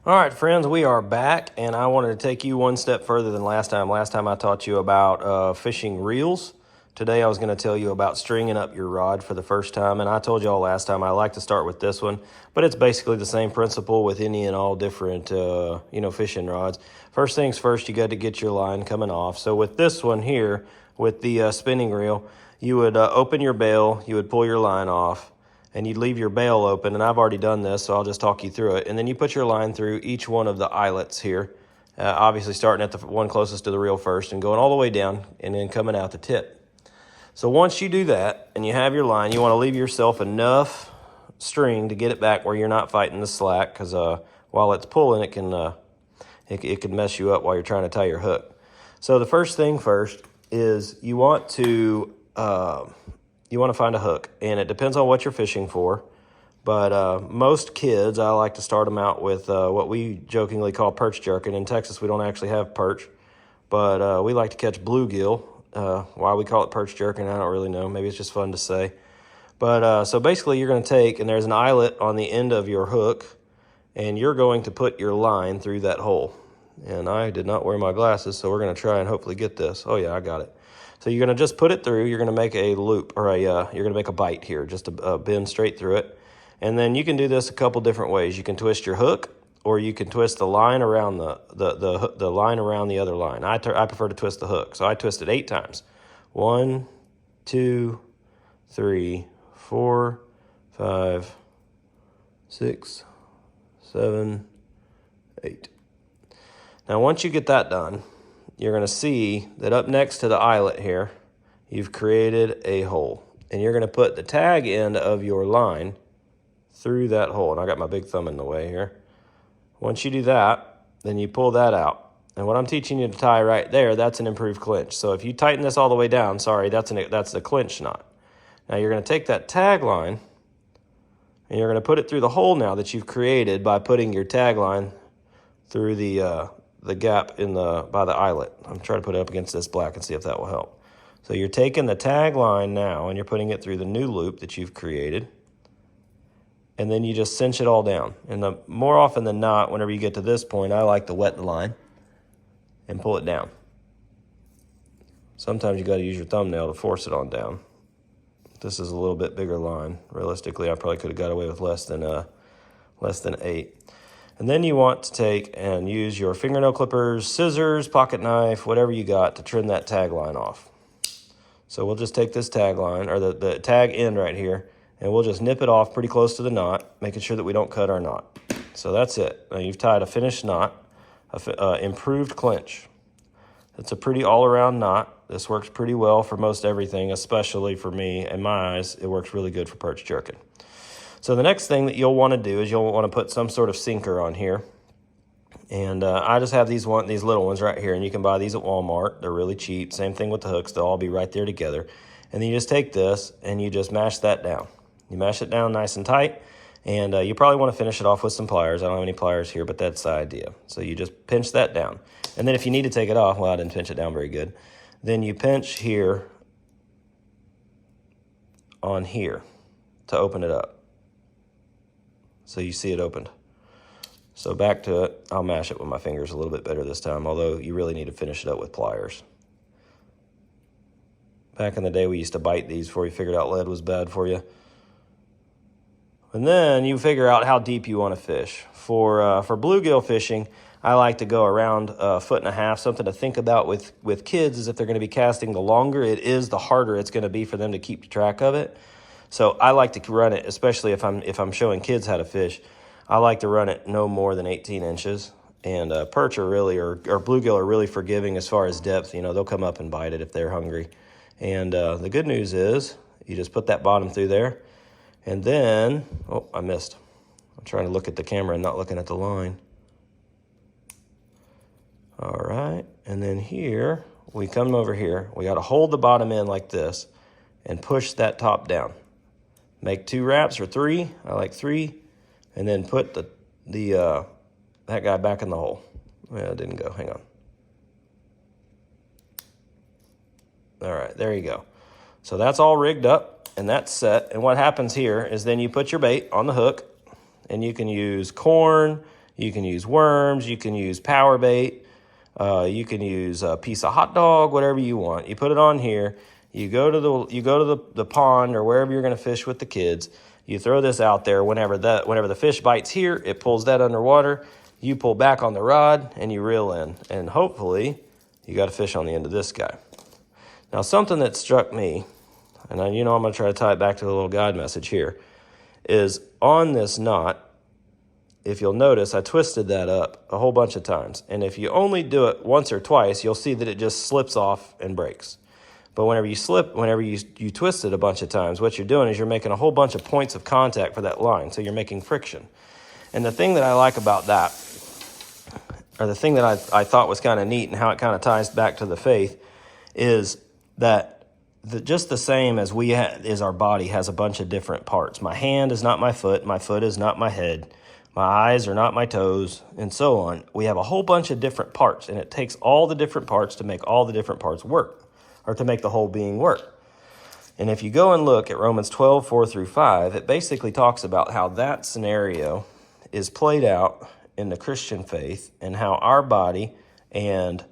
All right, friends, we are back, and I wanted to take you one step further than last time. Last time I taught you about fishing reels. Today I was going to tell you about stringing up your rod for the first time, and I told y'all last time I like to start with this one, but it's basically the same principle with any and all different, fishing rods. First things first, you got to get your line coming off. So with this one here, with the spinning reel, you would open your bail, you would pull your line off, and you'd leave your bail open, and I've already done this, so I'll just talk you through it. And then you put your line through each one of the eyelets here, obviously starting at the one closest to the reel first and going all the way down and then coming out the tip. So once you do that and you have your line, you want to leave yourself enough string to get it back where you're not fighting the slack, because while it's pulling, it can mess you up while you're trying to tie your hook. So the first thing first is you want to find a hook, and it depends on what you're fishing for. But most kids, I like to start them out with what we jokingly call perch jerking. In Texas, we don't actually have perch, but we like to catch bluegill. Why we call it perch jerking, I don't really know. Maybe it's just fun to say. But so basically you're going to take, and there's an eyelet on the end of your hook, and you're going to put your line through that hole. And I did not wear my glasses, so we're going to try and hopefully get this. Oh yeah, I got it. So you're going to just put it through. You're going to make a loop, or you're going to make a bite here, just a bend straight through it. And then you can do this a couple different ways. You can twist your hook, or you can twist the line around the line around the other line. I prefer to twist the hook, so I twist it 8 times. 1, 2, 3, 4, 5, 6, 7, 8. Now once you get that done, you're going to see that up next to the eyelet here, you've created a hole. And you're going to put the tag end of your line through that hole. And I got my big thumb in the way here. Once you do that, then you pull that out. And what I'm teaching you to tie right there, that's an improved clinch. So if you tighten this all the way down, sorry, that's the clinch knot. Now you're going to take that tag line, and you're going to put it through the hole now that you've created by putting your tag line through the gap by the eyelet. I'm trying to put it up against this black and see if that will help. So you're taking the tag line now and you're putting it through the new loop that you've created, and then you just cinch it all down. And more often than not, whenever you get to this point, I like to wet the line and pull it down. Sometimes you got to use your thumbnail to force it on down. This is a little bit bigger line. Realistically, I probably could have got away with less than 8. And then you want to take and use your fingernail clippers, scissors, pocket knife, whatever you got to trim that tag line off. So we'll just take this tag line, or the tag end right here, and we'll just nip it off pretty close to the knot, making sure that we don't cut our knot. So that's it. Now you've tied a finished knot, improved clinch. It's a pretty all-around knot. This works pretty well for most everything, especially for me. In my eyes, it works really good for perch jerking. So the next thing that you'll want to do is you'll want to put some sort of sinker on here. And I just have these little ones right here, and you can buy these at Walmart. They're really cheap. Same thing with the hooks. They'll all be right there together. And then you just take this and you just mash that down. You mash it down nice and tight, and you probably want to finish it off with some pliers. I don't have any pliers here, but that's the idea. So you just pinch that down. And then if you need to take it off, well, I didn't pinch it down very good. Then you pinch here on here to open it up. So you see it opened. So back to it. I'll mash it with my fingers a little bit better this time, although you really need to finish it up with pliers. Back in the day, we used to bite these before we figured out lead was bad for you. And then you figure out how deep you want to fish. For bluegill fishing, I like to go around 1.5 feet. Something to think about with kids is if they're going to be casting, the longer it is, the harder it's going to be for them to keep track of it. So I like to run it, especially if I'm showing kids how to fish, I like to run it no more than 18 inches. And perch are really, or bluegill are really forgiving as far as depth. You know, they'll come up and bite it if they're hungry. And the good news is you just put that bottom through there. And then, oh, I missed. I'm trying to look at the camera and not looking at the line. All right, and then here, we come over here. We got to hold the bottom end like this and push that top down. Make 2 wraps or 3. I like 3, and then put that guy back in the hole. Well, it didn't go. Hang on. All right, there you go. So that's all rigged up, and that's set. And what happens here is then you put your bait on the hook, and you can use corn, You can use worms. You can use power bait. You can use a piece of hot dog, whatever you want. You put it on here. You go to the pond or wherever you're going to fish with the kids. You throw this out there. Whenever the fish bites here, it pulls that underwater. You pull back on the rod and you reel in, and hopefully you got a fish on the end of this guy. Now, something that struck me, and I'm going to try to tie it back to the little guide message here, is on this knot. If you'll notice, I twisted that up a whole bunch of times. And if you only do it once or twice, you'll see that it just slips off and breaks. But whenever you twist it a bunch of times, what you're doing is you're making a whole bunch of points of contact for that line. So you're making friction. And the thing that I like about that, or the thing that I thought was kind of neat and how it kind of ties back to the faith, is that just the same as as our body has a bunch of different parts. My hand is not my foot is not my head. My eyes are not my toes, and so on. We have a whole bunch of different parts, and it takes all the different parts to make all the different parts work, or to make the whole being work. And if you go and look at Romans 12, 4 through 5, it basically talks about how that scenario is played out in the Christian faith, and how our body, and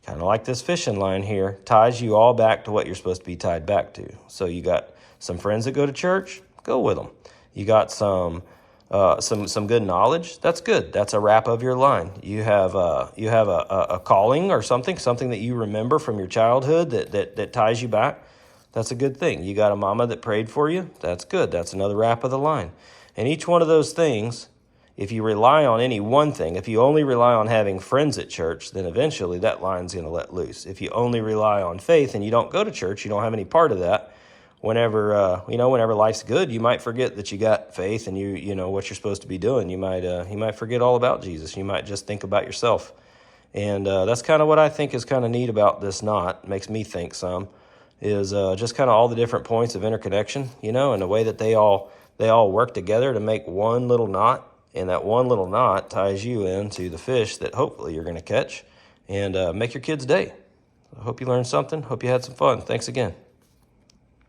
kind of like this fishing line here, ties you all back to what you're supposed to be tied back to. So you got some friends that go to church, go with them. You got some good knowledge, that's good. That's a wrap of your line. You have a calling or something that you remember from your childhood that ties you back. That's a good thing. You got a mama that prayed for you, that's good. That's another wrap of the line. And each one of those things, if you rely on any one thing, if you only rely on having friends at church, then eventually that line's going to let loose. If you only rely on faith and you don't go to church, you don't have any part of that. Whenever life's good, you might forget that you got faith and you know what you're supposed to be doing. You might forget all about Jesus. You might just think about yourself. And that's kind of what I think is kind of neat about this knot. Makes me think some is just kind of all the different points of interconnection, and the way that they all work together to make one little knot. And that one little knot ties you into the fish that hopefully you're going to catch and make your kid's day. I hope you learned something. Hope you had some fun. Thanks again.